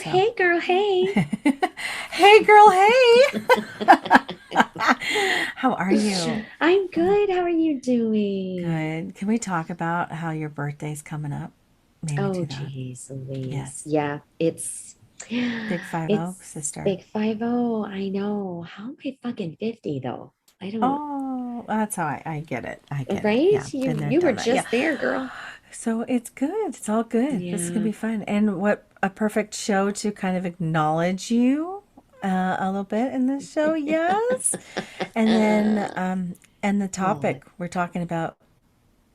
So, hey girl, hey. hey, girl, hey. How are you? I'm good. How are you doing? Good. Can we talk about how your birthday's coming up? Maybe Oh, do that. geez, Louise. Yes. Yeah, Big 50, it's sister. big 50. I know. How am I fucking 50 though? I don't, Oh, that's how I get it. I get it. right? Yeah. Been You there, you were done that. Yeah. just there, girl. So it's good. It's all good. This is going to Yeah. be fun. And what a perfect show to kind of acknowledge you a little bit in this show. Yes. And then, and the Oh, topic we're talking about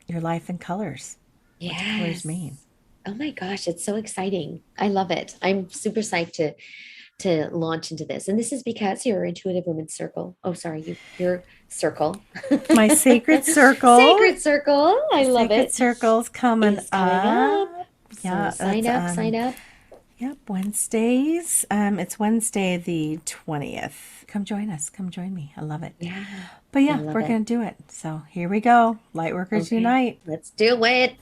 your life in colors. What do colors yes. mean? Oh my gosh, it's so exciting. I love it. I'm super psyched to launch into this. And this is because you're Intuitive Women's Circle. Oh, sorry, your circle. My sacred circle, Sacred Circle. I love sacred it. circles coming Is coming up. up. So Yeah, sign that's up, sign up. yep, Wednesdays. It's Wednesday the 20th. Come join us. Come join me. I love it. Yeah, But I yeah, love we're it. gonna do it. So here we go. Lightworkers Okay, Unite. let's do it.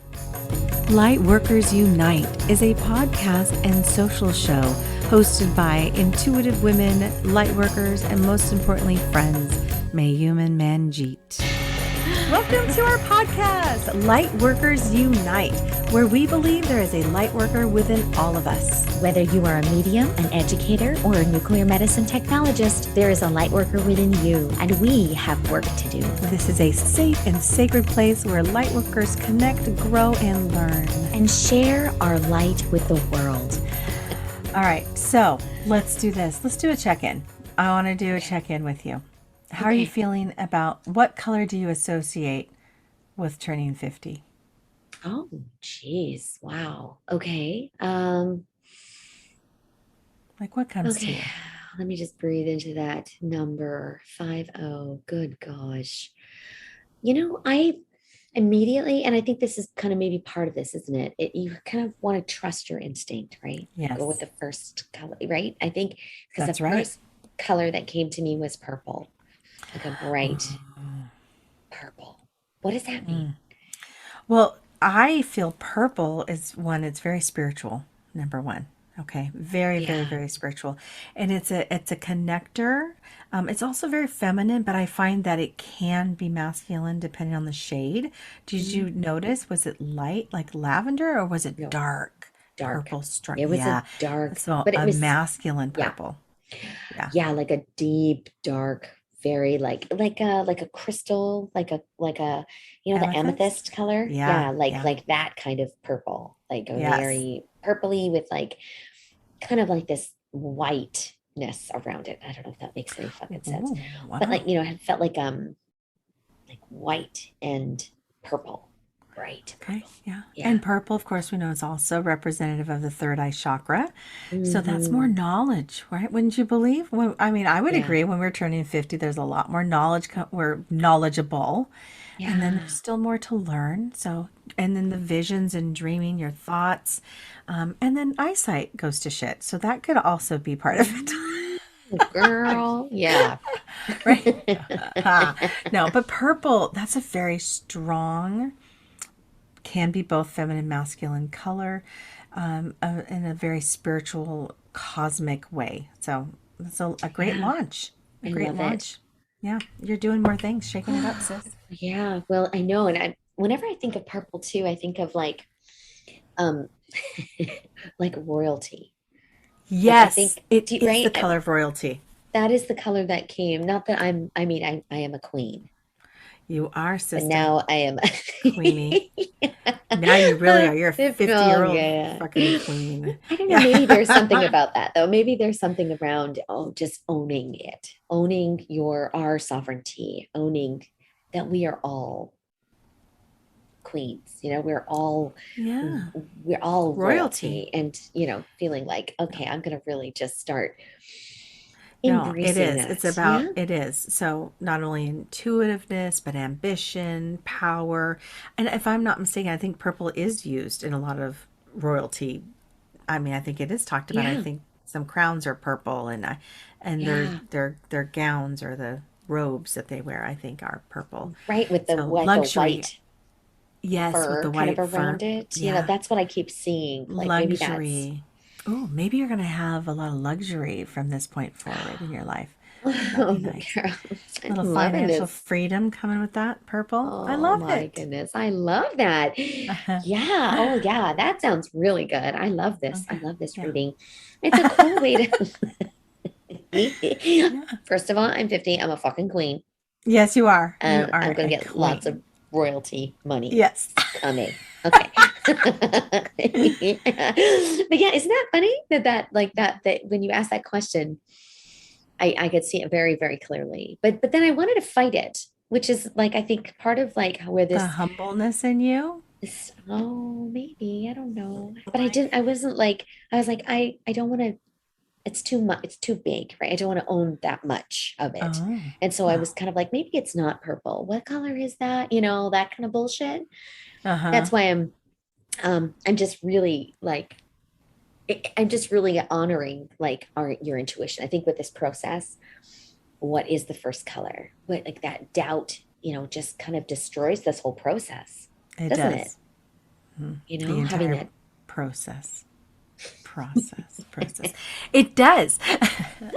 Lightworkers Unite is a podcast and social show hosted by intuitive women, lightworkers, and most importantly, friends, Mayume and Manjeet. Welcome to our podcast, Lightworkers Unite, where we believe there is a lightworker within all of us. Whether you are a medium, an educator, or a nuclear medicine technologist, there is a light worker within you, and we have work to do. This is a safe and sacred place where lightworkers connect, grow, and learn. And share our light with the world. All right, so let's do this. Let's do a check-in. I want to do a check-in with you. How are you Okay. feeling about what color do you associate with turning 50? Oh, geez. Wow. Okay. Like what comes to Okay. you? Let me just breathe into that number 50. Good gosh. I immediately, and I think this is kind of maybe part of this, isn't it? You kind of want to trust your instinct, right? Go with Yes, the first color, right? I think because that's the right. first color that came to me was purple, like a bright Mm. purple. What does that mean? Well, I feel purple is one, it's very spiritual, number one. Okay. Very, very, Yeah. very spiritual. And it's a connector. It's also very feminine, but I find that it can be masculine depending on the shade. Did you Mm, notice, was it light like lavender or was it no, dark? dark. Purple stripe. It was a Yeah. dark, So but it a was, masculine yeah, purple. Yeah. yeah, like a deep, dark, very like a crystal, like a the Amethyst? amethyst color. Yeah. Yeah, like Yeah. like that kind of purple, like a Yes. very purpley with like kind of like this whiteness around it. I don't know if that makes any fucking sense. Ooh, But wow. it felt like white and purple, bright Okay, purple. yeah. Yeah. And purple, of course, we know is also representative of the third eye chakra. So that's more Hmm. knowledge, right? Wouldn't you believe? I mean, I would Yeah. agree when we're turning 50, there's a lot more knowledge. We're knowledgeable. And then there's Yeah. still more to learn. So, and then the visions and dreaming, your thoughts. And then eyesight goes to shit. So that could also be part of it, Mm, girl. Yeah. right? No, but purple, that's a very strong, can be both feminine, masculine color in a very spiritual, cosmic way. So it's a great Yeah. launch. A I great love it. launch. Yeah, you're doing more things, shaking it up, sis. Yeah, well, I know, and whenever I think of purple too, I think of um like royalty. Like I Yes, think, it is the right? color of royalty. That is the color that came. Not that I mean, I am a queen, You are, but sister, now I am. queenie. Now you really are. You're a Oh 50-year-old yeah. fucking queen. I don't know. Maybe there's something Yeah. about that though. Maybe there's something around just owning it, owning our sovereignty, owning that we are all queens. Yeah. We're all Royalty. royalty, and feeling like, okay, I'm gonna really just start No, it embracing is. It's that. Yeah. about, it is. So not only intuitiveness, but ambition, power. And if I'm not mistaken, I think purple is used in a lot of royalty. I mean, I think it is talked about. I Yeah. think some crowns are purple and Yeah. their gowns or the robes that they wear, I think are purple. Right, with the So like the luxury. white Yes, with the fur kind of white fur. around it. Yeah. That's what I keep seeing. Like maybe that's Luxury. Oh, maybe you're going to have a lot of luxury from this point forward in your life. That'd Oh, be nice. girl, A I'm little loving financial this. freedom coming with that purple. I Oh love my it. goodness. I love that. Yeah. Oh yeah. That sounds really good. I love this. I Okay. love this Yeah. reading. It's a cool way to Yeah. First of all, I'm 50. I'm a fucking queen. Yes, you are. You And I'm are gonna a get lots of queen. royalty money Yes. coming. Okay. But yeah, isn't that funny that when you ask that question, I could see it very, very clearly. But then I wanted to fight it, which is like I think part of like where The this humbleness in you. oh maybe, I don't know. But Life. I wasn't like I was like I don't want to it's too much, it's too big, right? I don't want to own that much of it. Oh, And so I was well. kind of like, maybe it's not purple. What color is that? You know, that kind of bullshit. Uh-huh. That's why I'm just really like I'm just really honoring like your intuition. I think with this process, what is the first color? What like that doubt, just kind of destroys this whole process, It doesn't it? does. Mhm. You The know, having entire that process. Process. It does.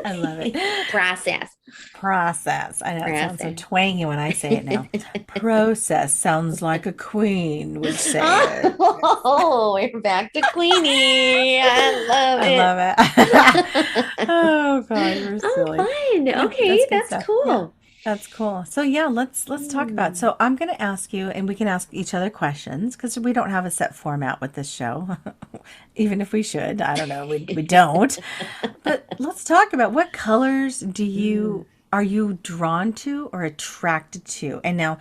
I love it. process. Process. I know it sounds so Process. twangy when I say it now. Process sounds like a queen would say it. Oh, we're back to Queenie. I love I it. love it. Oh God, you're Oh, silly. fun. Yeah, that's Okay, good that's stuff. Yeah. cool. That's cool. So yeah, let's talk about. Hmm. So I'm going to ask you, and we can ask each other questions because we don't have a set format with this show, even if we should. I don't know. We don't. But let's talk about what colors Mm, are you drawn to or attracted to? And now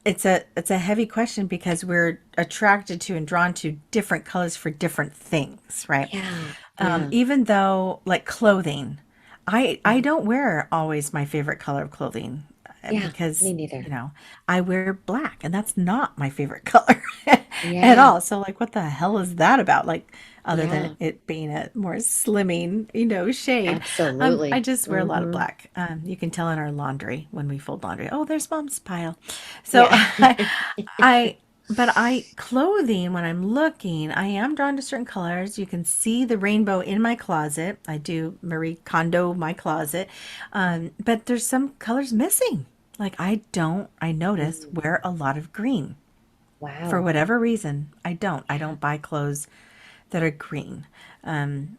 it's a heavy question because we're attracted to and drawn to different colors for different things, right? yeah, yeah. Even though like clothing, I Mhm. don't wear always my favorite color of clothing Yeah, because me neither. I wear black and that's not my favorite color at Yeah, all. So like what the hell is that about? Like other than yeah, it being a more slimming, shade. I absolutely. just wear a lot of Hmm. black. You can tell in our laundry when we fold laundry. Oh, there's mom's pile. So Yeah. I but I clothing when I'm looking, I am drawn to certain colors. You can see the rainbow in my closet. I do Marie Kondo my closet, but there's some colors missing. Like I notice Mm, wear a lot of green for wow. whatever reason. I Yeah. don't buy clothes that are green.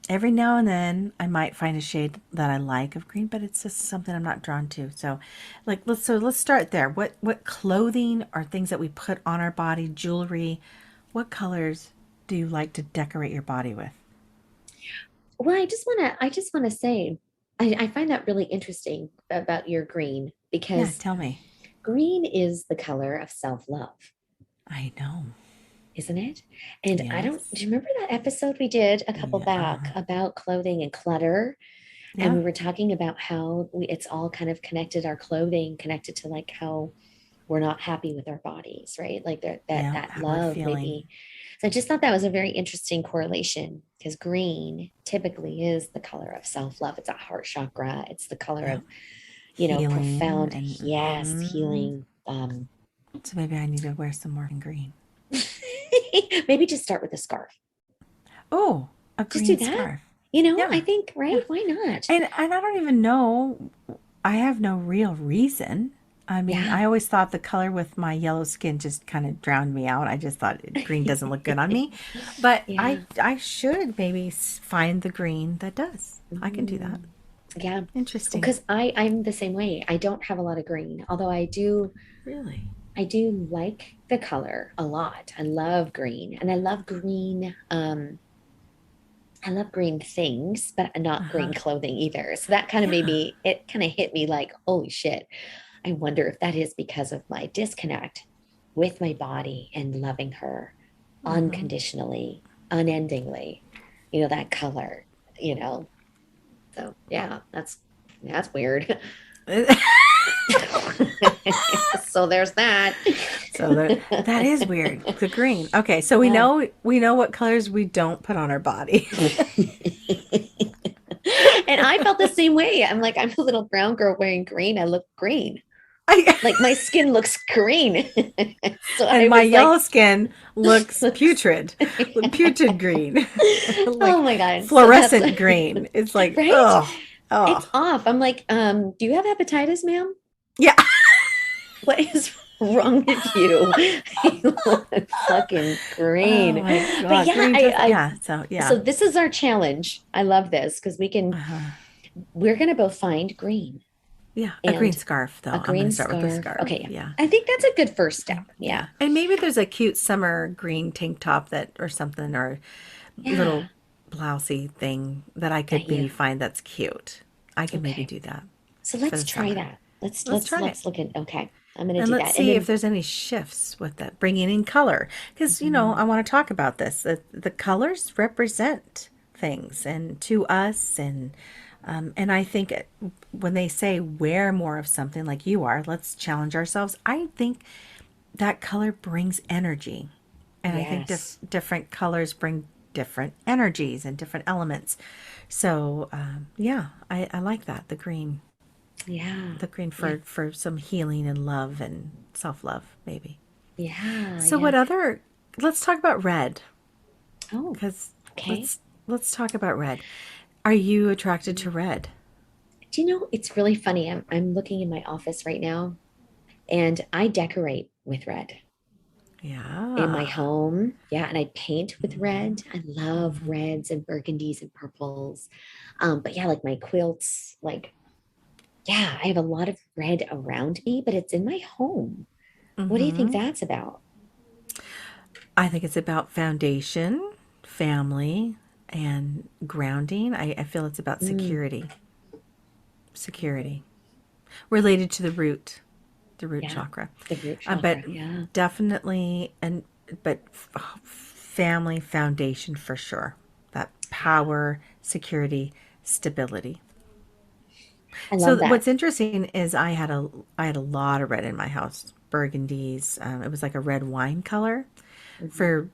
Every now and then I might find a shade that I like of green, but it's just something I'm not drawn to. So, like let's start there. What clothing or things that we put on our body, jewelry, what colors do you like to decorate your body with? Well, I just wanna say, I find that really interesting about your green Yeah, because tell me. green is the color of self-love, I know. isn't it? And Yes. do you remember that episode we did a couple Yeah. back about clothing and clutter? And Yeah. we were talking about how it's all kind of connected, our clothing connected to like how we're not happy with our bodies, right? Like Yeah. that How we're love feeling. maybe. So I just thought that was a very interesting correlation because green typically is the color of self-love. It's a heart chakra. It's the color Yeah. of, Healing profound, and yes, healing. so maybe I need to wear some more green. Maybe just start with a scarf. Oh, a Just do green that. scarf. I Yeah. think, Yeah. right? Why not? And I don't even know. I have no real reason. I mean, Yeah. I always thought the color with my yellow skin just kind of drowned me out. I just thought green doesn't look good on me. But Yeah. I should maybe find the green that does. I can do that. Mm, yeah. Interesting. Because I'm the same way. I don't have a lot of green, although Really? I do like the color a lot. I love green and I love green things, but not green Uh-huh. clothing either. So that kind of Yeah. it kind of hit me like, holy shit. I wonder if that is because of my disconnect with my body and loving her Uh-huh. unconditionally, unendingly, that color, you know. So yeah, that's weird. So there's that. So that is weird. The green. Okay, so Yeah. we know what colors we don't put on our body. And I felt the same way. I'm like, I'm a little brown girl wearing green. I look green. I Like my skin looks green. So I and my was like, yellow skin looks looks, putrid, putrid green, oh like my God. So that's fluorescent green. It's like, right. oh, It's oh, off. I'm like, do you have hepatitis, ma'am? yeah. What is wrong with you? You look fucking Oh green. my But God, yeah, green does, yeah. So so yeah, this is our challenge. I love this because uh-huh. we're gonna both find green Yeah, a green and scarf a though. I'm gonna green start with the scarf. scarf. Okay, yeah. Yeah. I think that's a good first step. Yeah. Yeah. And maybe there's a cute summer green tank top that or something or Yeah. little blousey thing that I That could maybe you find that's cute. I could maybe okay. do that So for let's the try summer. that. Let's Let's let's try it. let's look at okay. I'm gonna And do let's that. And see if then there's any shifts with that, bringing in color. Because, mhm, I want to talk about this. The colors represent things and to us. And I think when they say wear more of something like you are, let's challenge ourselves. I think that color brings energy. And I think yes. different colors bring different energies and different elements. So, yeah, I like that. Yeah. The green Yeah. for some healing and love and self-love maybe. Yeah. So Yeah. what other let's talk about red Oh, because okay. let's talk about red. Are you attracted to red? Do you know it's really funny? I'm looking in my office right now and I decorate with red in my Yeah. home. Yeah, and I paint with red. I love reds and burgundies and purples. But yeah, like my quilts, like yeah, I have a lot of red around me, but it's in my home. What do you think Mm-hmm. that's about? I think it's about foundation, family, and grounding. I feel it's about Mm, security related to the root yeah, chakra. the root But chakra. Yeah, definitely, but family foundation for sure. That power, security, stability. I So love that. what's interesting is I had a lot of red in my house, burgundies. It was like a red wine color Mhm. for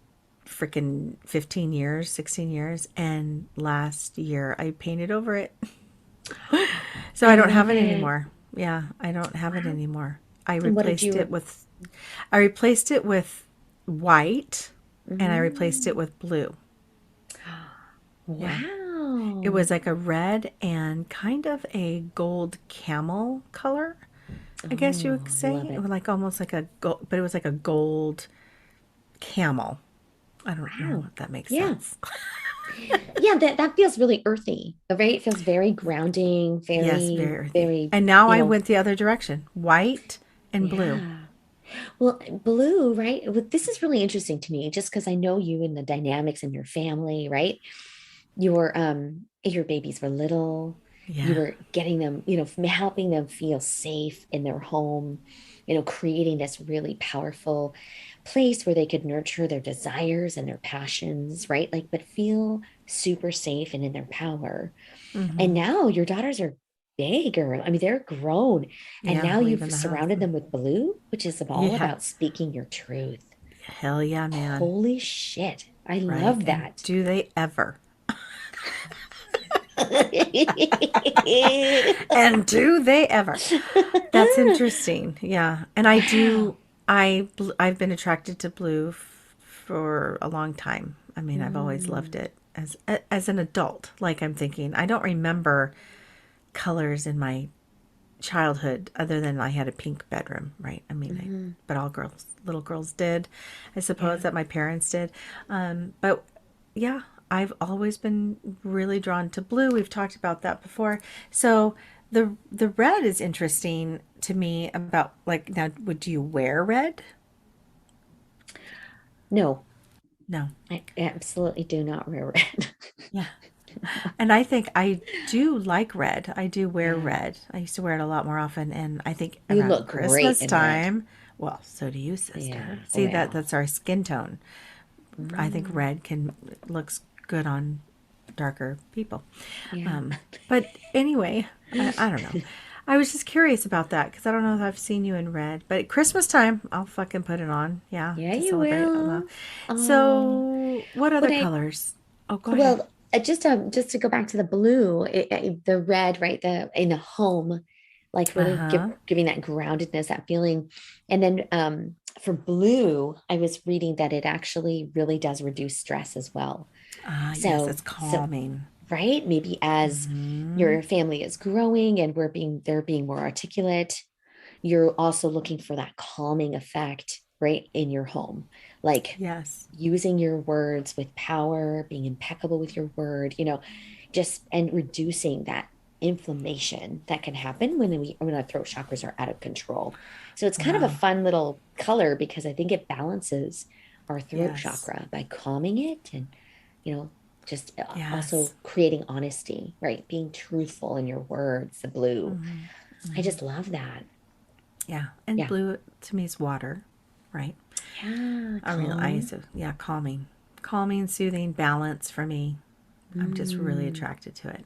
freaking 15 years, 16 years, and last year I painted over it. So I I don't love have it it. anymore. Yeah, I don't have it Wow. anymore. And what did you? I replaced it with white and I replaced it Mm. with blue. Yeah. It Wow. was like a red and kind of a gold camel color, I guess you would Oh, love say. It it. was like almost like a gold, but it was like a gold camel. I don't know Wow. if that makes Yeah. sense. Yeah, that feels really earthy, right? It feels very grounding, Yes, very earthy. very, And now you I know, went the other direction, white and blue. yeah. Well, blue, right? Well, this is really interesting to me just because I know you and the dynamics in your family, right? Your babies were little, you Yeah. were getting them, helping them feel safe in their home, creating this really powerful place where they could nurture their desires and their passions, right? Like, but feel super safe and in their power. And Hmm. now your daughters are bigger. I mean, they're grown. And Yeah, now you've leaving the house. surrounded them with blue, which is all Yeah. about speaking your truth. Hell yeah, man. Holy shit. I Right. love And that. do they ever? And do they ever? That's interesting. Yeah. And Wow. I've been attracted to blue for a long time. I mean, I've always loved Mm, it as an adult. Like I'm thinking, I don't remember colors in my childhood other than I had a pink bedroom, right? I mean, mhm. but little girls did. I suppose Yeah. that my parents did. But yeah, I've always been really drawn to blue. We've talked about that before. So the red is interesting to me about like now would you wear red? No, No. I absolutely do not wear red. Yeah. And I think I do like red. I do wear Yeah. red. I used to wear it a lot more often and I think You around look great Christmas in red. time, well, so do you, sister. Yeah. See that Well. that's our skin tone. I think Mm, red can looks good on darker people. yeah. Um, but anyway, I don't know. I was just curious about that because I don't know if I've seen you in red. But at Christmas time, I'll fucking put it on. Yeah, Yeah, to you celebrate. will. Um, So, what what other I colors? Oh, go ahead. well, just to go back to the blue, the red, right? The in the home. like really Uh-huh. giving that groundedness, that feeling. And then for blue, I was reading that it actually really does reduce stress as well. Ah, yes, it's So calming. right, maybe as Mm-hmm. your family is growing and they're being more articulate, you're also looking for that calming effect right in your home, like Yes. using your words with power, being impeccable with your word, just and reducing that inflammation that can happen when our throat chakras are out of control. So it's kind of a Wow. fun little color because I think it balances our throat Yes. chakra by calming it and you know just also Yes. creating honesty, right? Being truthful in your words, the blue. Mm-hmm. I Mm-hmm. just love that. Yeah. And Yeah. blue to me is water, right? Yeah, I used calm. to, yeah, calming. Calming, soothing, balance for me. I'm just really Mm. attracted to it.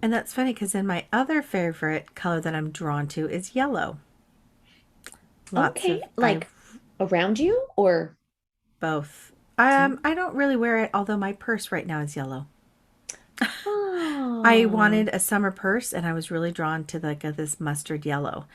And that's funny because then my other favorite color that I'm drawn to is yellow. Lots Okay, of, like around you or both. oh, I don't really wear it, although my purse right now is yellow. I oh. wanted a summer purse, and I was really drawn to this mustard yellow,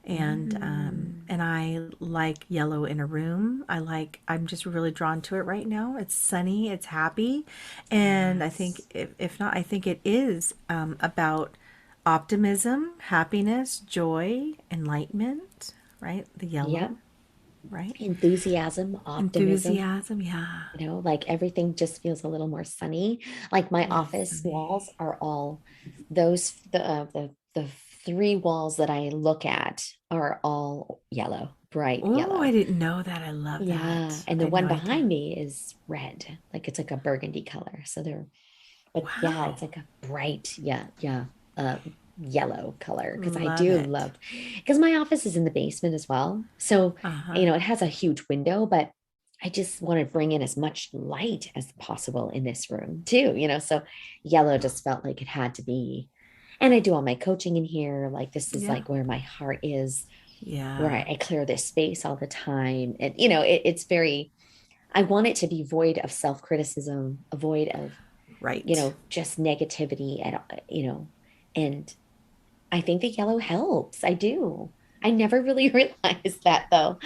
Mm. and I like yellow in a room. I'm just really drawn to it right now. It's sunny, it's happy, and I think Yes. if not, I think it is about optimism, happiness, joy, enlightenment. Right, the Yep. yellow. Right, Enthusiasm, optimism, enthusiasm. Yeah, like everything just feels a little more sunny. Like my yes, office walls sunny. are all the three walls that I look at are all yellow, bright Oh, I yellow. didn't know that. I love Yeah, that. and I the had no one idea. behind me is red, like it's like a burgundy color. But yeah, it's Wow. like a bright, uh, yellow color because I Love do it. love, because my office is in the basement as well. So, Uh-huh. it has a huge window, but I just want to bring in as much light as possible in this room too, so yellow just felt like it had to be. And I do all my coaching in here. Like this is Yeah. like where my heart is, where Yeah. I clear this space all the time. And, it's very, I want it to be void of self-criticism, a void of Right. just negativity and I think the yellow helps. I do. I never really realized that though.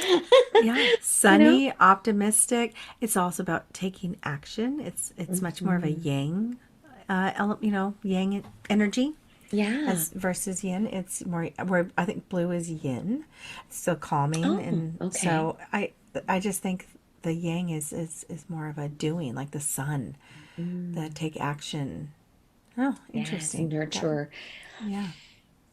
Yeah. you know? Sunny, optimistic. It's also about taking action. It's much more of a Mhm. yang, yang energy Yeah. as versus yin. It's more where I think blue is yin, so calming, Oh, and okay. so I just think the yang is more of a doing, like the sun, the Mm. take action. Oh, Yes, interesting. That nurture. yeah.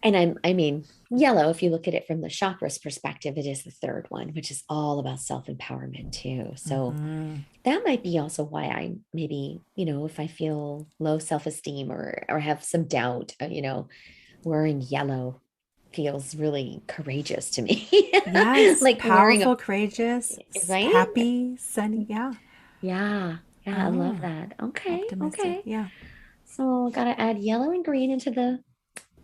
And I mean, yellow, if you look at it from the chakras perspective, it is the third one, which is all about self-empowerment too. So Mm-hmm. that might be also why I maybe, if I feel low self-esteem or have some doubt, wearing yellow feels really courageous to me. Yes, Like wearing a, powerful, courageous, right? happy, sunny. Yeah. Yeah. Yeah, I love Oh, that. Okay. optimistic. Okay. Yeah. So gotta add yellow and green into the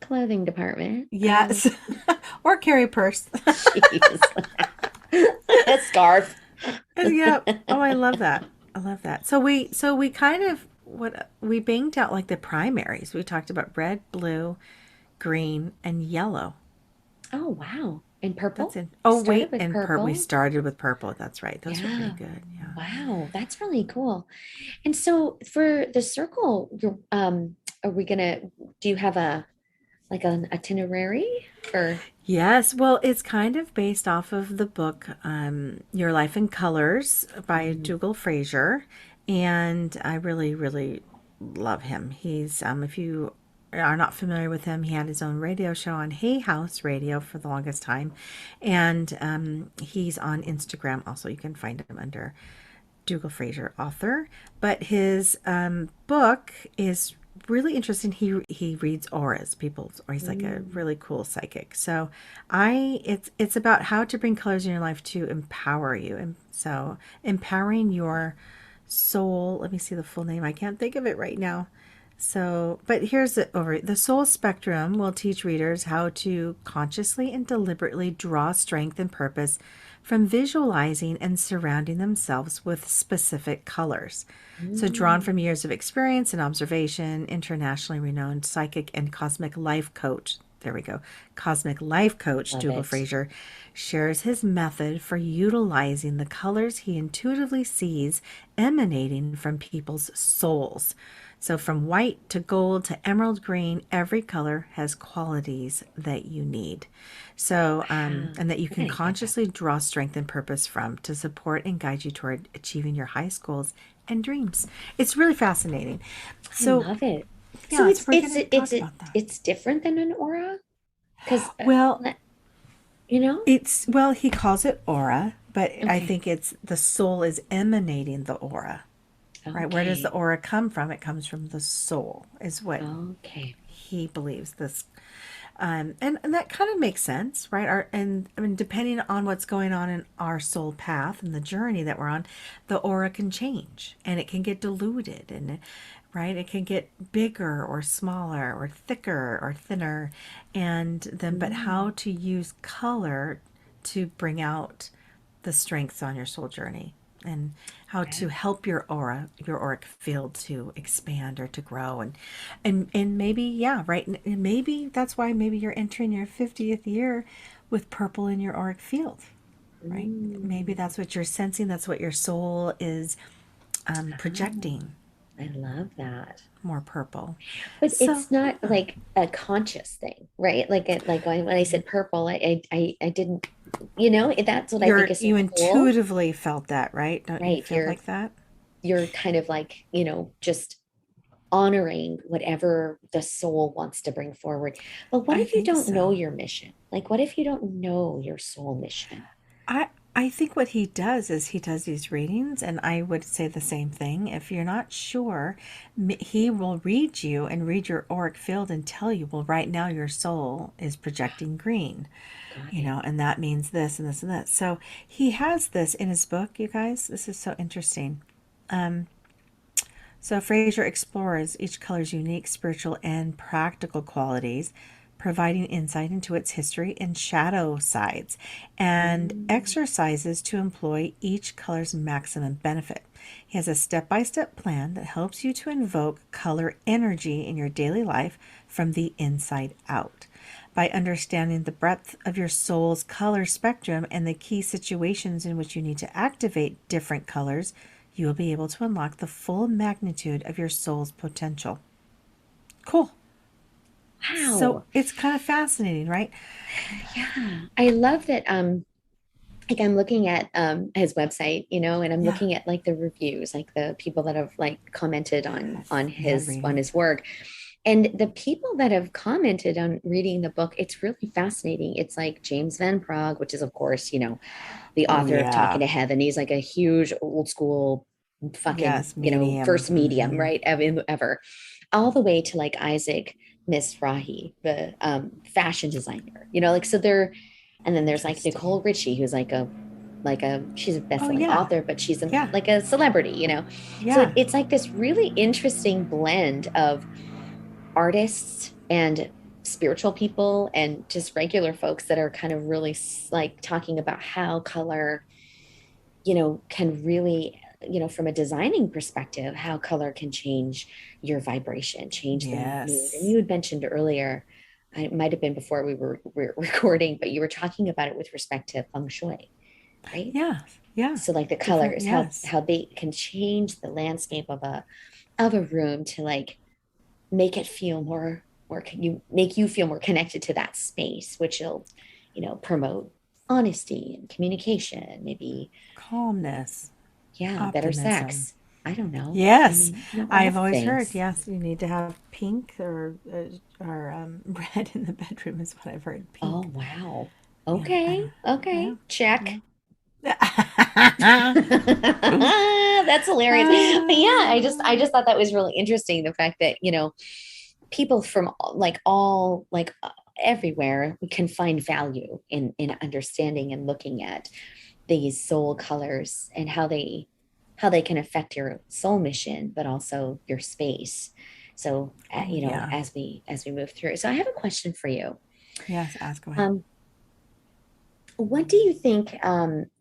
clothing department. Yes. Or carry a purse. Jeez. A scarf. Yeah. Oh, I love that. I love that. So we kind of what we banged out like the primaries. We talked about red, blue, green, and yellow. Oh, wow. And That's purple? it. We Oh, started wait, with and we purple. started with purple. That's right. Those are pretty Yeah. good. Yeah. Wow, that's really cool. And so for the circle, are we gonna do you have a like an itinerary for Yes, well, it's kind of based off of the book Your Life in Colors by Mhm. Dougal Fraser, and I really, really love him. He's if you are not familiar with him, he had his own radio show on Hay House Radio for the longest time, and he's on Instagram also. You can find him under Dougal Fraser author, but his book is really interesting. He reads auras, people's, or he's like a Mm. really cool psychic. So it's about how to bring colors in your life to empower you, and so empowering your soul. Let me see the full name. I can't think of it right now. So, but here's the over. The soul spectrum will teach readers how to consciously and deliberately draw strength and purpose from visualizing and surrounding themselves with specific colors. So, drawn from Mm. years of experience and observation, internationally renowned psychic and cosmic life coach there we go, cosmic life coach, Love Dougall it. Fraser, shares his method for utilizing the colors he intuitively sees emanating from people's souls. So, from white to gold to emerald green, every color has qualities that you need. So, Wow. and that you I can gotta get that. consciously draw strength and purpose from to support and guide you toward achieving your highest goals and dreams. It's really fascinating. I So, love it. So yeah, so we're going to talk about that. it's different than an aura because Well, you know. well, he calls it aura, but I Okay. think it's the soul is emanating the aura, right? Where does the Okay. aura come from? It comes from the soul, is what Okay. he believes this. And that kind of makes sense, right? And I mean, depending on what's going on in our soul path and the journey that we're on, the aura can change and it can get diluted, and right, it can get bigger or smaller or thicker or thinner, and then but Mm, how to use color to bring out the strengths on your soul journey, and how to okay. help your aura, your auric field to expand or to grow. And maybe, yeah, right, and maybe that's why maybe you're entering your 50th year with purple in your auric field, right? Maybe Mm. that's what you're sensing, that's what your soul is Oh, projecting, I love that. more purple. But So it's not yeah, like a conscious thing, right? Like like when I said purple, I didn't, you know, that's what I think is so you cool, intuitively felt that, right? Don't you right? feel like that? You're kind of like, you know, just honoring whatever the soul wants to bring forward. But what I if you think don't so. know your mission? Like, what if you don't know your soul mission? I I think what he does is he does these readings, and I would say the same thing. If you're not sure, he will read you and read your auric field and tell you, well, right now your soul is projecting green, Got it. and that means this and this and that. So he has this in his book, you guys. This is so interesting. So Fraser explores each color's unique spiritual and practical qualities, providing insight into its history and shadow sides, and Mm, exercises to employ each color's maximum benefit. He has a step by step plan that helps you to invoke color energy in your daily life from the inside out. By understanding the breadth of your soul's color spectrum and the key situations in which you need to activate different colors, you will be able to unlock the full magnitude of your soul's potential. Cool. So wow. it's kind of fascinating, right? Yeah. I love that. Like I'm looking at his website, you know, and I'm Yeah. looking at like the reviews, like the people that have like commented Yes. Yeah, on readings. his work. And the people that have commented on reading the book, it's really fascinating. It's like James Van Prague, which is of course, you know, the Oh, author of Talking yeah. to Heaven. He's like a huge old school fucking, Yes, you know, medium. first medium, right? Ever. All the way to like Isaac Mizrahi, the fashion designer, you know, like so they're, and then there's like Interesting. Nicole Richie, who's like a she's a Oh, best-selling yeah. author, but she's Yeah. like a celebrity, you know. So Yeah. it's like this really interesting blend of artists and spiritual people and just regular folks that are kind of really like talking about how color, you know, can really, you know, from a designing perspective, how color can change your vibration, change the mood. And Yes. you had mentioned earlier, it might have been before we were recording, but you were talking about it with respect to feng shui, right? Yeah. Yeah. So like the Different. colors, Yes. how they can change the landscape of a room to like make it feel more you make you feel more connected to that space, which will, you know, promote honesty and communication, maybe, Calmness. yeah, better Optimism. sex. I don't know. I Yes. mean, you know, all I've the always heard, things. yes, you need to have pink or red in the bedroom is what I've heard. Oh, Pink. wow. Yeah. I Okay. don't. Yeah. Okay. Yeah. Check. Yeah. That's hilarious. But yeah, I Ah, just thought that was really interesting. The fact that, you know, people from everywhere can find value in understanding and looking at these soul colors and how they can affect your soul mission, but also your space. So, oh you know, yeah. as we move through. So, I have a question for you. Yes, ask away. Um, what do you think?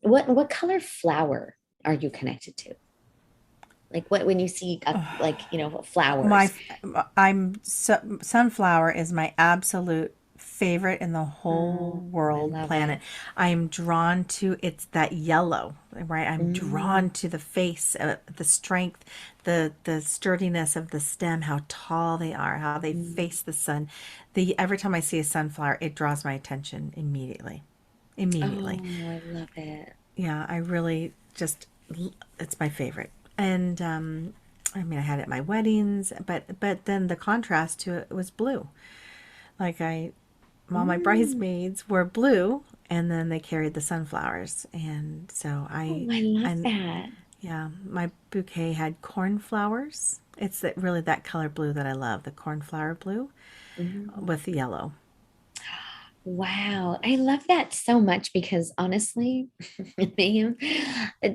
What color flower are you connected to? Like what when you see like you know My flowers? sunflower is my absolute favorite in the whole Oh, I world love planet. it. I am drawn to it's that yellow, right? I'm Mm, drawn to the face, the strength, the sturdiness of the stem, how tall they are, how they mm. face the sun. The every time I see a sunflower, it draws my attention immediately. Immediately. Oh, I love it. Yeah, I really just it's my favorite. And I mean, I had it at my weddings, but then the contrast to it was blue. Like I all my Mm. bridesmaids were blue and then they carried the sunflowers. And so Oh, I love I that. yeah, my bouquet had cornflowers. It's that really that color blue that I love, the cornflower blue Mm. with yellow. Wow, I love that so much because honestly, Mayim,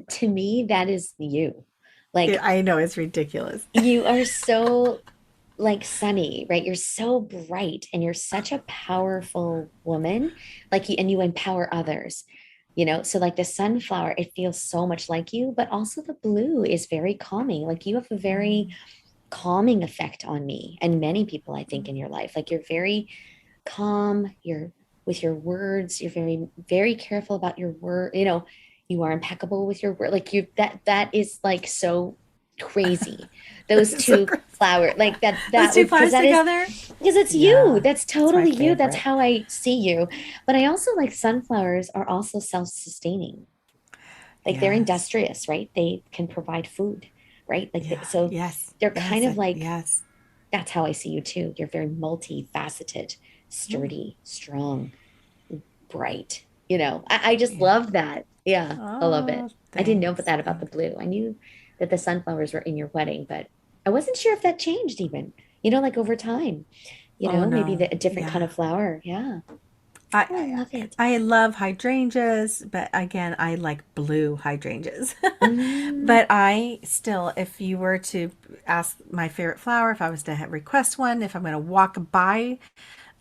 to me, that is you. Like I know it's ridiculous. you are so like sunny, right? You're so bright and you're such a powerful woman. Like you and you empower others. So like the sunflower, it feels so much like you, but also the blue is very calming. Like you have a very calming effect on me and many people, I think, in your life. Like you're very calm, you're with your words, you're very, very careful about your word, you are impeccable with your word. Like that is like so crazy. Those So two gross. flower, like Those that two would, because flowers that is together? because it's you. Yeah, That's it's my totally you. That's favorite. how I see you. But I also like sunflowers are also self-sustaining. Like they're Yes. industrious, right? They can provide food, right? Yeah. So Yes. they're kind Yes. of like Yes. that's how I see you too. You're very multifaceted, sturdy, strong, bright. I just Yeah. love that. Yeah, I love it. Oh, I didn't know thanks. that about the Thanks. blue. I knew that the sunflowers were in your wedding, but I wasn't sure if that changed even, like over time, Oh maybe no. a different kind Yeah. of flower. Yeah. Oh, I I love it. I love hydrangeas, but again, I like blue hydrangeas. Mm, But I still, if you were to ask my favorite flower, if I was to request one, if I'm going to walk by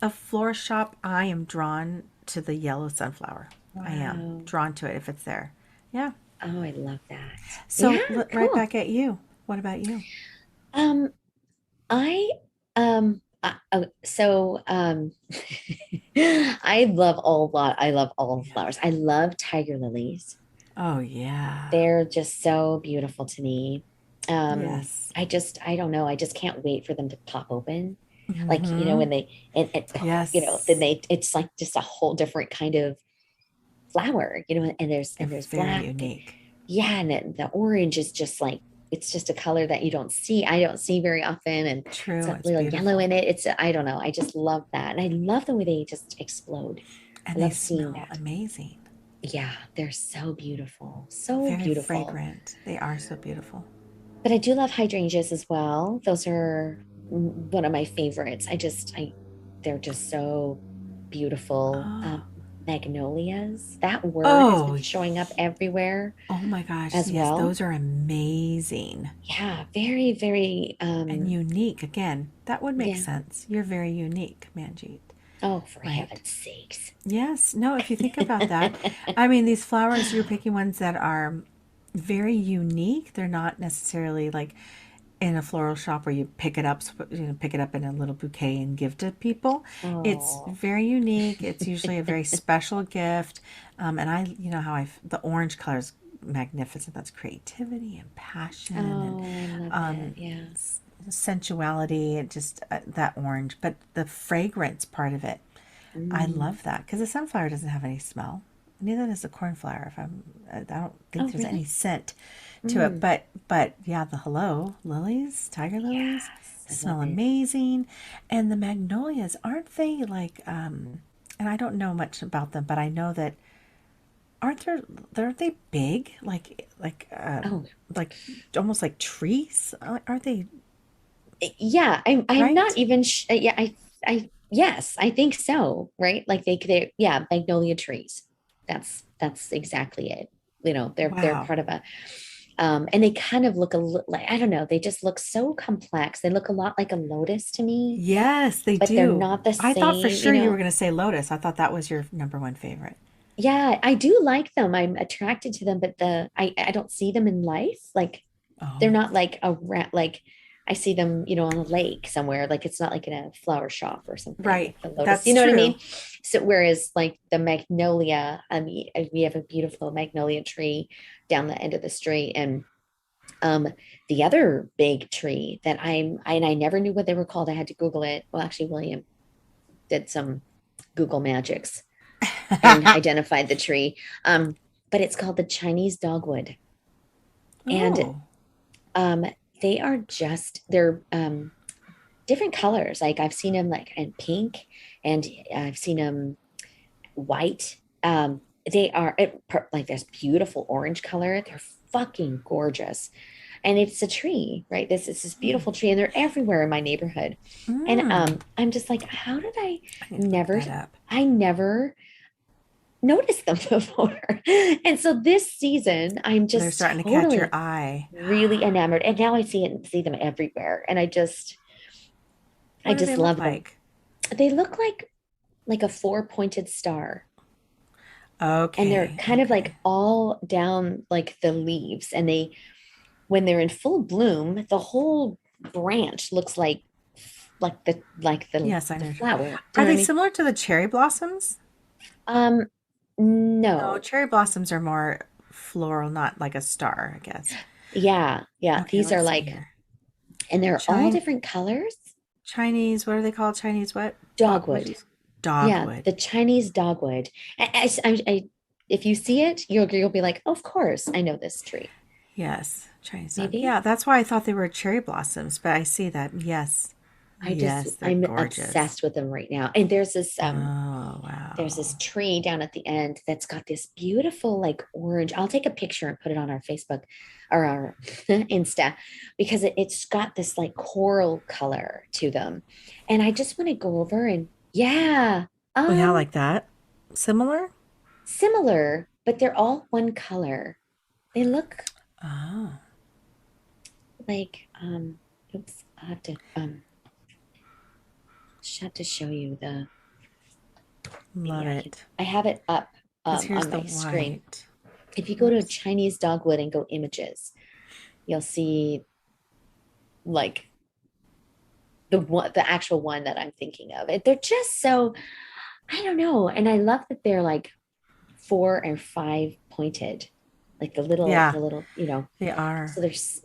a florist shop, I am drawn to the yellow sunflower. I am wow. drawn to it if it's there. Yeah. Oh, I love that. Yeah, So right cool. back at you. What about you? Um, I I love all Yeah. flowers. I love tiger lilies. Oh yeah. They're just so beautiful to me. Yes. I don't know, I just can't wait for them to pop open. Like, Mm-hmm. when they and then Yes. it's like just a whole different kind of flower, and there's They're very black. unique. Yeah, and the orange is just like it's just a color that I don't see very often, and it's True. got It's little yellow beautiful. in it. I don't know, I just love that, and I love the way they just explode. I And they love seeing smell that. amazing. Yeah, they're so beautiful, so Very beautiful. fragrant. They are so beautiful. But I do love hydrangeas as well. Those are one of my favorites. They're just so beautiful. Oh, Magnolias, that word has been oh, showing up everywhere oh my gosh. as Yes, well. those are amazing Yeah, very, very, and unique. Again, that would make yeah. sense. You're very unique, Manjeet. Oh, for Right. heaven's sakes. Yes. No, if you think about that, I mean, these flowers, you're picking ones that are very unique. They're not necessarily like in a floral shop where you pick it up, pick it up in a little bouquet and give to people. It's Oh, very unique. It's usually a very special gift. And you know how the orange color is magnificent. That's creativity and passion and oh, I love it. um, Yeah. sensuality and just that orange. But the fragrance part of it, I Mm. love that because the sunflower doesn't have any smell. Neither does the cornflower. I don't think Oh, there's any really? scent to it. Mm. But yeah, the hello lilies, tiger lilies, Yes, I love smell it. amazing, and the magnolias aren't they like? And I don't know much about them, but I know that aren't they big Oh, like almost like trees? Aren't they yeah. I'm not right? even. Yeah, yes, I think so. Right? Like yeah, magnolia trees. That's exactly it. They're Wow. part of a. And they kind of look a little like I don't know. They just look so complex. They look a lot like a lotus to me, Yes, they but they're do. not the I thought for same. sure you were going to say lotus. I thought that was your number one favorite. Yeah, I do like them. I'm attracted to them, but I don't see them in life. Like they're Oh, not like a like I see them, on a lake somewhere. Like it's not like in a flower shop or something, Right. like the lotus. You That's know what I true. mean? So whereas like the magnolia, I mean, we have a beautiful magnolia tree down the end of the street, and um, the other big tree that and I never knew what they were called. I had to Google it. Well, actually, William did some Google magics and identified the tree. But it's called the Chinese dogwood, and Oh. um, they're different colors. Like I've seen them like in pink, and I've seen them white. They are like this beautiful orange color. They're fucking gorgeous, and it's a tree, right? This beautiful tree, and they're everywhere in my neighborhood. And Mm. I'm just like, how did I need to look never, that up. I never noticed them before? And so this season, I'm They're just starting to catch your totally eye. really enamored, and now I see them everywhere, and I What do they just look love them. like? They look like a four-pointed star, and they're Okay. kind of like Okay. all down like the leaves, and when they're in full bloom, the whole branch looks like Yes, I the know. flower. Do Are you know what they I mean? similar to the cherry blossoms? Um, No, no. cherry blossoms are more floral, not like a star, I guess. Yeah, yeah. Okay, These are let's see like, here. and they're all Chine different colors. Chinese, what are they called? Chinese what? What do Dogwood. you? Yeah, Dogwood. the Chinese dogwood. If you see it, you'll be like, of course, I know this tree. Yes, Chinese dog. Maybe. Yeah, that's why I thought they were cherry blossoms, but I see that. Yes. Yes, they're I'm gorgeous. obsessed with them right now. And Oh, there's this wow. tree down at the end that's got this beautiful like orange. I'll take a picture and put it on our Facebook or our Insta, because it's got this like coral color to them. And I just want to go over and yeah, Oh, yeah, um like that. Similar? similar, but they're all one color. They look Oh, like oops, I'll have to just have to show you the maybe love I can it. I have it up Because here's on the my screen. white. If you go to Oops. Chinese dogwood and go images, you'll see like the actual one that I'm thinking of. They're just so, I don't know. And I love that they're like four and five pointed, like Yeah, the little. they So are.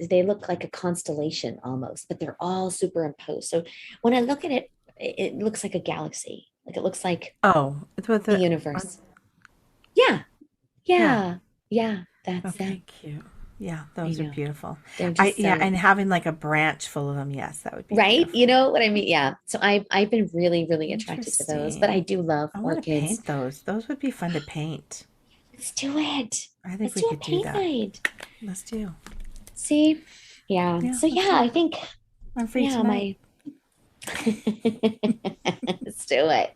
they look like a constellation almost, but they're all superimposed. So when I look at it, it looks like a galaxy. Like it looks like Oh, it's with the the, universe. Yeah, yeah. yeah, yeah. That's Okay, them. cute. Yeah, I those are know. beautiful. They're I, just yeah, so and having like a branch full of them, yes, that would be right. You beautiful. know what I mean? Yeah. So I've been really, really attracted to those, but I Interesting. do love I want to orchids. paint those. Those would be fun to paint. Let's do it. I think Let's we do a could do paint that. night. Let's do. See? Yeah. Yeah, So let's yeah, do I it. think I'm free yeah, tonight. my let's do it.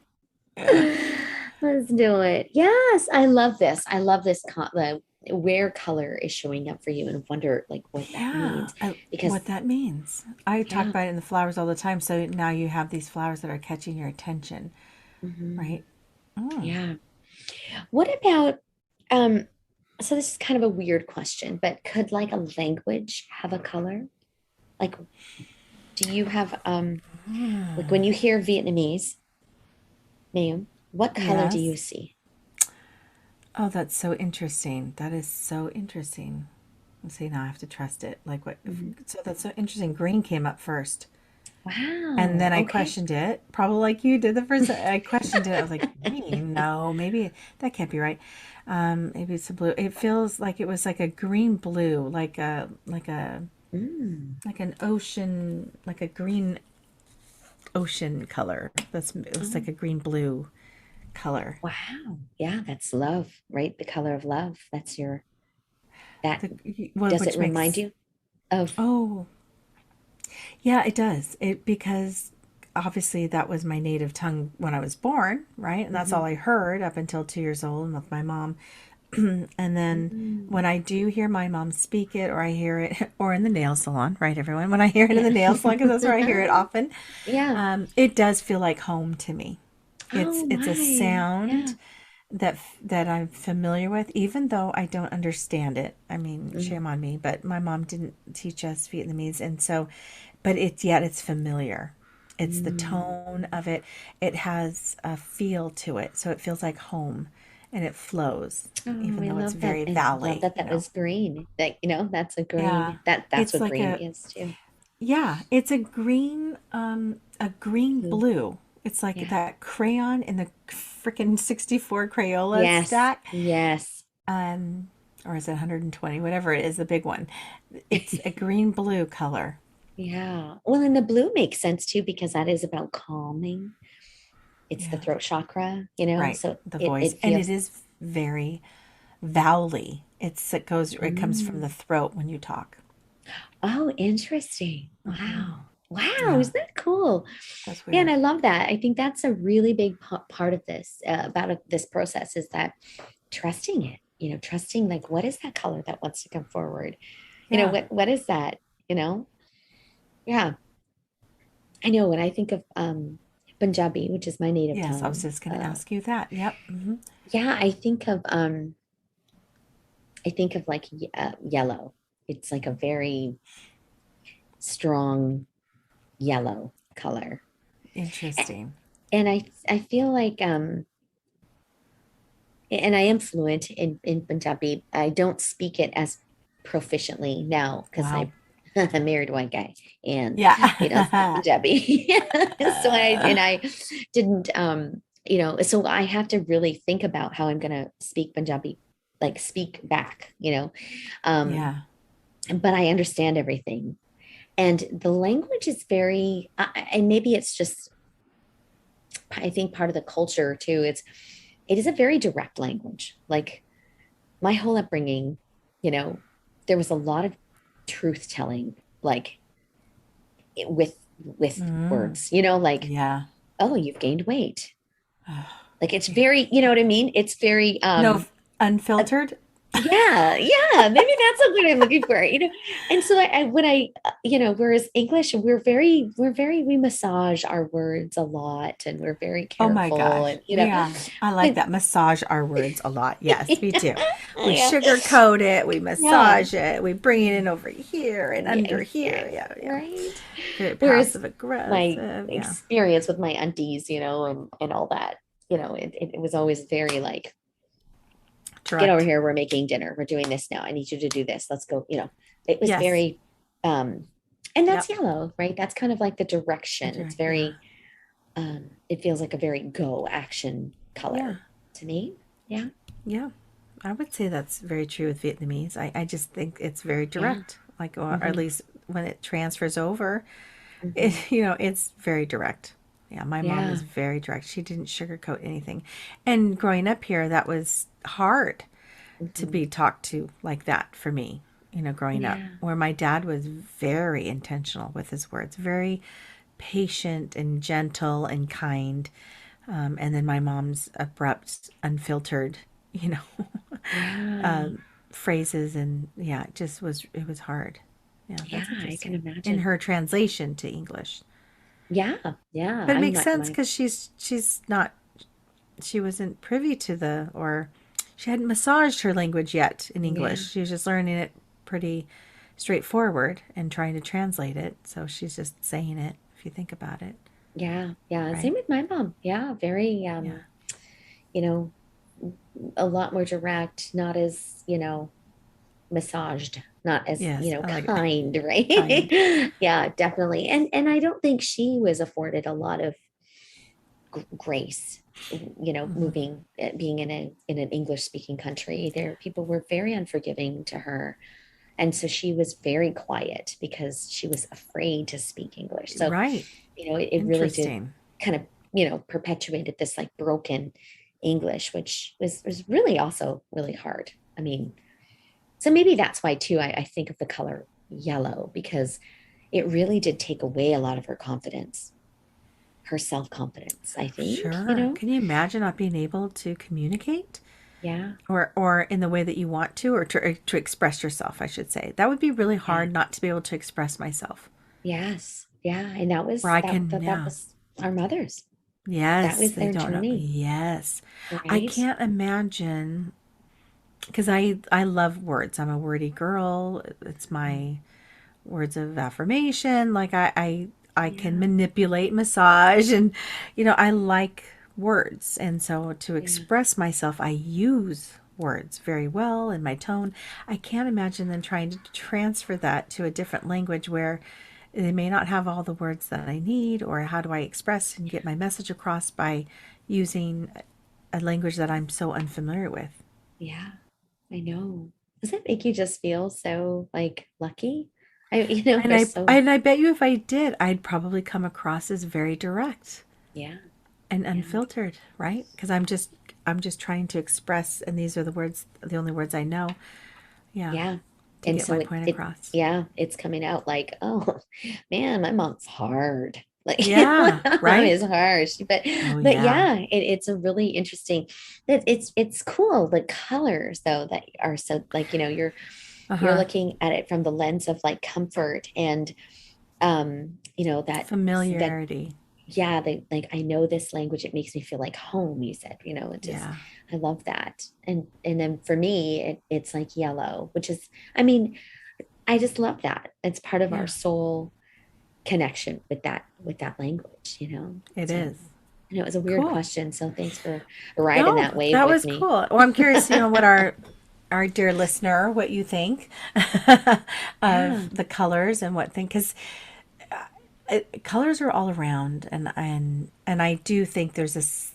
Let's do it. Yes, I love this. I love this the where color is showing up for you and wonder like what that Yeah, means. Because what that means. I talk yeah. about it in the flowers all the time. So now you have these flowers that are catching your attention, Mhm. right? Mm. Yeah. What about um so this is kind of a weird question, but could like a language have a color? Like do you have like when you hear Vietnamese, Mayum, what color do you Yes. see? Oh, that's so interesting. That is so interesting. Let's see, now I have to trust it. Like what? Mhm. So that's so interesting. Green came up first. And Wow. then I Okay. questioned it, probably like you did the first. I questioned it. I was like, green? No, maybe that can't be right. Maybe it's a blue. It feels like it was like a green blue, Mm. like an ocean, like a green ocean color. It was Oh, like a green blue color. wow. Yeah, that's love, right? The color of love. That's your that does it Which remind makes you of oh yeah, it does. It because obviously that was my native tongue when I was born, right? And that's all Mhm. I heard up until 2 years old with my mom. And then Mm. when I do hear my mom speak it, or I hear it, or in the nail salon, right, everyone? When I hear it in Yeah. the nail salon, because that's where I hear it often, Yeah. it does feel like home to me. Oh It's a my. Yeah. sound that I'm familiar with, even though I don't understand it. I mean, Mhm. shame on me, but my mom didn't teach us Vietnamese, and so but it's familiar. It's the Mm. tone of it. It has a feel to it, so it feels like home, and it flows, Oh, even I though it's love that. very I love valley. that that was green. That, that's a Yeah, green. That's it's what like green is too. it's a green Blue. blue. It's like Yeah. that crayon in the frickin' 64 Crayola Yes. stack. Yes. Um, or is it 120? Whatever it is, the big one. It's a green blue color. Yeah. Well, and the blue makes sense too because that is about calming. It's the Yeah, throat chakra, right. so The it voice, it and it feels. is very vowely. It comes from Mm. the throat when you talk. Oh, interesting. Hmm. Wow. Wow, Yeah, isn't that cool? that's Yeah, and weird. I love that. I think that's a really big part of this about this process is that trusting it, trusting like what is that color that wants to come forward? Yeah. What is that? You know? Yeah. I know when I think of Punjabi, which is my native Yes, I was tongue, just going to ask you that. Yep. Hmm. yeah, I think of like yellow. It's like a very strong yellow color. A- Interesting. And I feel like and I am fluent in Punjabi. I don't speak it as proficiently now because Wow. I'm married to a white guy and we don't speak Yeah. Punjabi. So I didn't so I have to really think about how I'm gonna speak Punjabi, like speak back, Um, Yeah. but I understand everything. And the language is very, and maybe it's just, I think part of the culture too. It is a very direct language. Like my whole upbringing, you know, there was a lot of truth telling, like with Mm. words, like, Yeah. oh, you've gained weight. Like it's very, you know what I mean? It's very No, uh, unfiltered? yeah, maybe that's what I'm looking for, And so when whereas English, we massage our words a lot and we're very Oh my careful gosh. and, We are. I like but that. Massage our words a lot. Yes, me too. We yeah, sugarcoat it, we yeah, massage it, we bring it in over here and under yeah, here. yes, Yeah, yeah. right. Very Whereas passive my aggressive. Yeah. experience with my aunties, and all that, it was always very like, get over Direct. here, we're making dinner, we're doing this now, I need you to do this, let's go, it was Yes. very um and that's Yep. yellow, right? That's kind of like the A direction. It's direct. Yeah. very it feels like a very go action Yeah. color to me. Yeah. Yeah. I would say that's very true with Vietnamese. I just think it's very Yeah. direct, like, or at Hmm. least when it transfers over, Hmm. it's very direct. Yeah, my mom is Yeah. very direct. She didn't sugarcoat anything. And growing up here, that was hard to Hmm. be talked to like that for me, growing up, Yeah. where my dad was very intentional with his words, very patient and gentle and kind. And then my mom's abrupt, unfiltered, you know, Yeah. phrases. And yeah, it was hard. Yeah, Yeah, that's I can interesting. In imagine. her translation to English. Yeah. Yeah. But it I mean, makes sense my because she's not, she wasn't privy to or she hadn't massaged her language yet in yeah. English. She was just learning it pretty straightforward and trying to translate it. So she's just saying it if you think about it, Yeah. Yeah. Same right? with my mom. Yeah. Very Yeah. you know, a lot more direct, not as, massaged, not as, Yes, I like it. kind, right? Kind. Yeah, definitely. And I don't think she was afforded a lot of grace, Hmm. moving, being in an English speaking country. There, people were very unforgiving to her. And so she was very quiet because she was afraid to speak English. So, Right. it really did Interesting. kind of, perpetuated this like broken English, which was really also really hard. I mean, so maybe that's why too, I think of the color yellow because it really did take away a lot of her confidence, her self-confidence, I think, Sure. Can you imagine not being able to communicate? Yeah. Or in the way that you want to, or to express yourself, I should say. That would be really Yeah. hard not to be able to express myself. Yes. Yeah. And Where I that yeah. was our mothers. That Yes, was they their don't know. journey, Yes. I right? can't imagine because I love words. I'm a wordy girl. It's my words of affirmation. Like I can Yeah. manipulate, massage, and I like words. And so to Yeah. express myself, I use words very well in my tone. I can't imagine then trying to transfer that to a different language where they may not have all the words that I need, or how do I express and get my message across by using a language that I'm so unfamiliar with. Yeah. I know. Does that make you just feel so like lucky? And there's I so, and I bet you if I did, I'd probably come across as very direct yeah. and Yeah. unfiltered, right? Because I'm just trying to express, and these are the only words I know. Yeah, Yeah. to And get so my point across. yeah, it's coming out like, oh man, my mom's hard. Like, Yeah, my mom right? is harsh. Oh But yeah. yeah, it's a really interesting that it's cool. The colors though that are so like, you're Uh-huh. looking at it from the lens of like comfort and that Familiarity. yeah, like I know this language, it makes me feel like home, you said, it just Yeah. I love that. And then for me, it's like yellow, which is, I mean, I just love that. It's part of our Yeah. soul connection with that language. It So is. I know it was a weird Cool. question. So thanks for riding No, that wave that with was me. cool. Well, I'm curious, what our dear listener, what you think Yeah. of the colors and what thing, because colors are all around, and I do think there's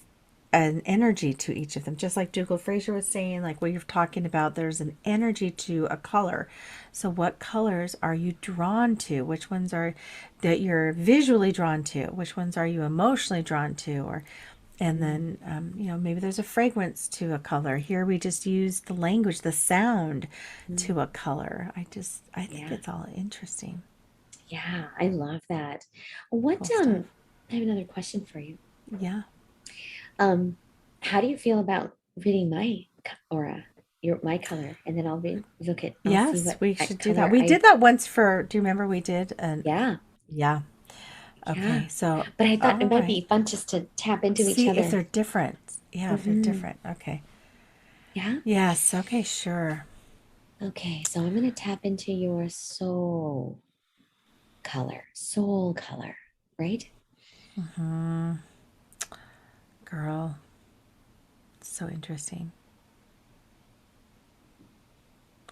an energy to each of them, just like Dougal Fraser was saying, like what you're talking about. There's an energy to a color. So, what colors are you drawn to? Which ones are that you're visually drawn to? Which ones are you emotionally drawn to? Or and Mm, then, maybe there's a fragrance to a color. Here we just use the language, the sound mm, to a color. I think yeah. it's all interesting. Yeah. I love that. What Cool stuff. I have another question for you. Yeah. Um, how do you feel about reading my aura, my color, and then I'll see Yes, what we should do that. color We I, did that once do you remember we did yeah, yeah. yeah. Okay. So, But I thought all it might right. be fun just to tap into each See if other. they're different. Yeah, if they're Hmm. different. Okay. Yeah. Yes. Okay, sure. Okay, so I'm gonna tap into your soul color, right? Girl, so interesting.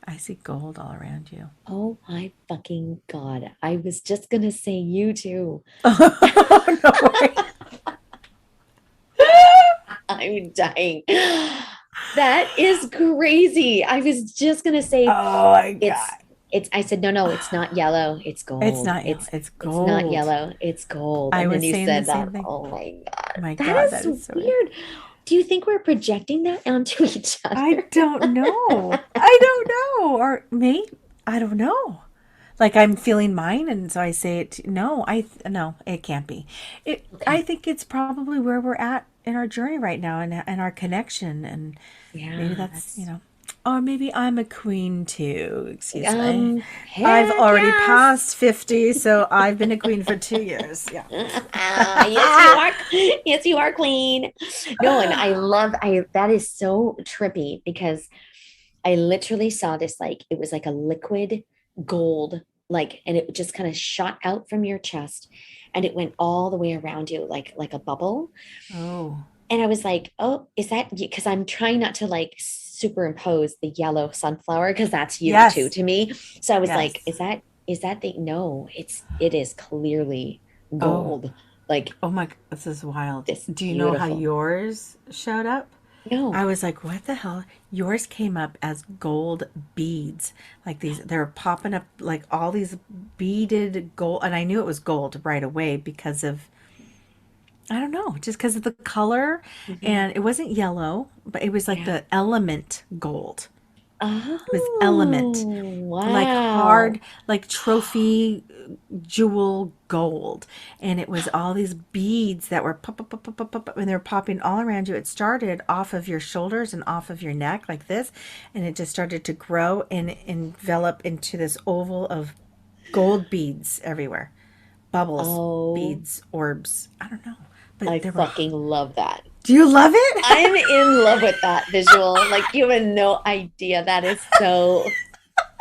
I see gold all around you. Oh my fucking God. I was just gonna say you too. Oh, no way. I'm dying. That is crazy. I was just gonna say Oh my it's God. I said no, it's not yellow, it's It's gold. not yellow. It's It's not gold. yellow, it's gold. I And then was you saying the said same that. thing. Oh my God. My That God, that is is so weird. weird. Do you think we're projecting that onto each I other? don't know. I don't know. Or me? I don't know. Like I'm feeling mine, and so I say it. No, no, it can't be. I Okay. think it's probably where we're at in our journey right now, and our connection, and maybe Yeah, that's that's or maybe I'm a queen too. Excuse me. I've heck already yes. passed 50, so I've been a queen for 2 years. Yeah. Yes, you are. Yes, you are, queen. No, and I that is so trippy because I literally saw this like it was like a liquid gold, like, and it just kind of shot out from your chest and it went all the way around you like a bubble. Oh, And I was like, oh, is that because I'm trying not to like superimpose the yellow sunflower because that's you too yes, to me. So I was like, yes. is that the no, it is clearly Oh, gold, like oh my, this is wild. this Do you know how beautiful. yours showed up? I No. was like, what the hell? Yours came up as gold beads. Like they're popping up like all these beaded gold. And I knew it was gold right away because of, I don't know, just because of the color. Mhm. And it wasn't yellow, but it was like Yeah. the element gold. It was element, Oh, like hard, wow. like trophy jewel gold. And it was all these beads that were pop, pop, pop, pop, pop, pop, and they're popping all around you. It started off of your shoulders and off of your neck like this. And it just started to grow and envelop into this oval of gold beads everywhere. Bubbles, Oh, beads, orbs. I don't know. I But there were, fucking love that. do you love it? I'm in love with that visual. Like you have no idea. That is so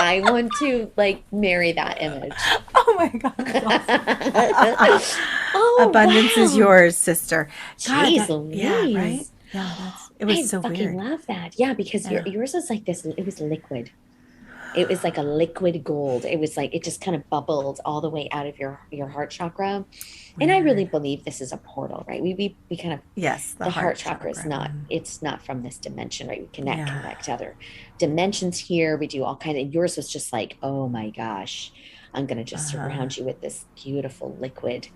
I want to like marry that image. Oh my God. That's awesome. Oh, Abundance is wow. yours, sister. God, Jeez yeah, right? Louise. Yeah, it was I so fucking weird. love that. Yeah, because Yeah. yours was like this. It was liquid. It was like a liquid gold. It was like it just kind of bubbled all the way out of your heart chakra. And I really Weird. believe this is a portal, right? We kind of Yes, the the heart heart chakra is chakra. not it's not from this dimension, right? We connect Yeah. connect to other dimensions here. We do all kind of yours was just like, oh my gosh, I'm gonna just Uh-huh. surround you with this beautiful liquid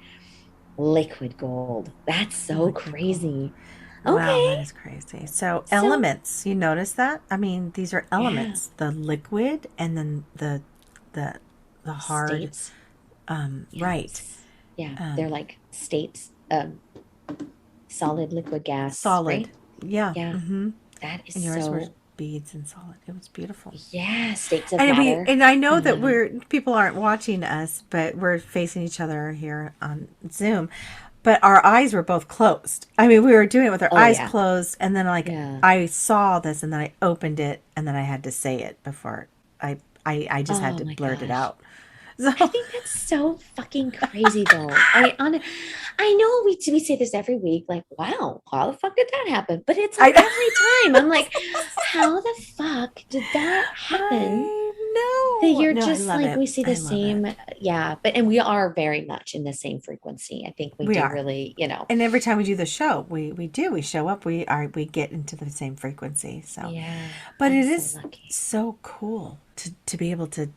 gold. That's so Liquid gold. crazy. Wow, Okay. that is crazy. So So elements, you notice that? I mean, these are yeah, elements. The liquid and then the hard states. Yeah. right. Yeah. They're Um like states, solid, liquid, gas, solid. right? Yeah. Yeah. Mm-hmm. That is And yours were so, beads and solid. It was beautiful. yeah, states of And matter. I know I that love it. people aren't watching us, but we're facing each other here on Zoom. But our eyes were both closed. I mean, we were doing it with our Oh, eyes yeah. closed, and then like Yeah. I saw this, and then I opened it, and then I had to say it before I just had Oh to my blurt it gosh. out. So I think that's so fucking crazy though. I know we say this every week, like, wow, how the fuck did that happen? But it's like I every time I'm like, how the fuck did that happen? I That know. you're No, I just love like it. we see the I love same, it. yeah, but and we are very much in the same frequency. I think we We do are. really, And every time we do the show, we show up. We get into the same frequency. So, yeah, but I'm it so is lucky. so cool to be able to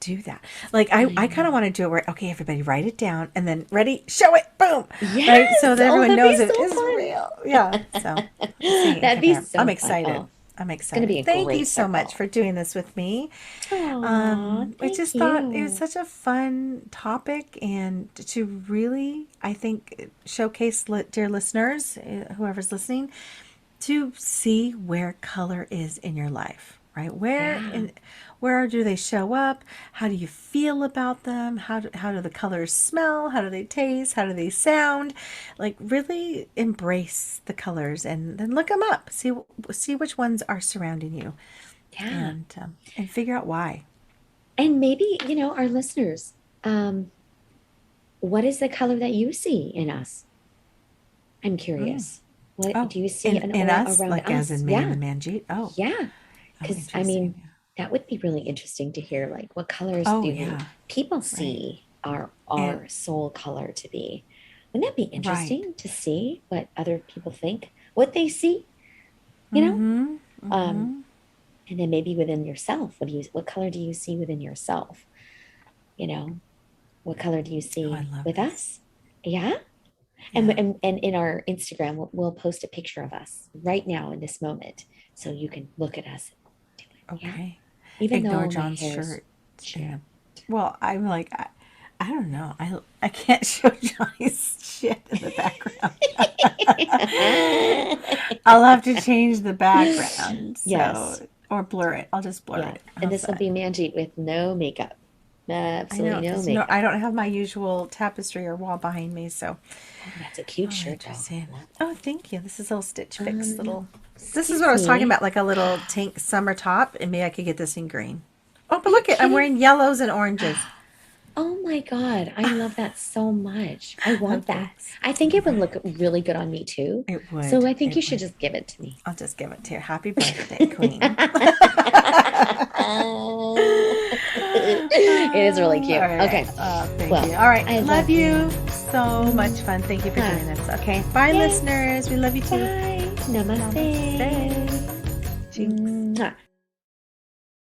do that. Like I I kind know. of want to do it where okay, everybody write it down and then ready, show it, boom, right? So Yes. that Oh, everyone that'd be knows it so is real. Yeah. So fun. let's see. That'd be Okay, I'm so fun. excited. Oh, I'm it's gonna be excited. a Thank you great so much circle. for doing this with me. Oh, I thank just thought it was you. such a fun topic and to really, I think, showcase, dear listeners, whoever's listening, to see where color is in your life, right? Yeah. Where do they show up? How do you feel about them? How do the colors smell? How do they taste? How do they sound? Like really embrace the colors and then look them up. See which ones are surrounding you Yeah. and figure out why. And maybe, our listeners, um, what is the color that you see in us? I'm Mm. curious. What Oh, do you see an in aura us, around like as us? in Mayume Yeah. and Manjeet. Oh, Yeah. oh, Because I interesting. mean, that would be really interesting to hear. Like, what colors Oh, do yeah, people right. see our And soul color to be? Wouldn't that be right. interesting to see what other people think, what they see, you know? Mm-hmm. Um, Mm-hmm. and then maybe within yourself, what color do you see within yourself? You know, what color do you Oh, I see love with this. us? Yeah. And, Yeah. and in our Instagram, we'll post a picture of us right now in this moment. So you can look at us and do it. Yeah. Okay. Even Ignore though my John's hair's shirt. shit. Well, I'm like, I don't know. I can't show Johnny's shit in the background. I'll have to change the background. Yes. Or blur it. I'll just blur Yeah. it. And How's this will that? be Manjeet with no makeup. I know, Absolutely no because makeup. I don't have my usual tapestry or wall behind me, so. Oh, that's a cute Oh, shirt though. I interesting. love Oh, thank you. This is a little Stitch Fix that. little. This is what I Excuse was talking me. about, like a little tank summer top, and maybe I could get this in green. Oh, Are but you look it, I'm kidding? wearing yellows and oranges. Oh my God. I love that so much. I Oh, want that. thanks. I think it would look really good on me too. It So would. I think you It should would. just give it to me. I'll just give it to you. Happy birthday, Queen. It is really cute. All right. Okay. Thank Well, you. All right. I Love love you. you. So much fun. Thank you for Ah, doing this. Okay. Bye, yay. listeners. We love you too. Bye. Namaste. Namaste. Jinx. Mwah.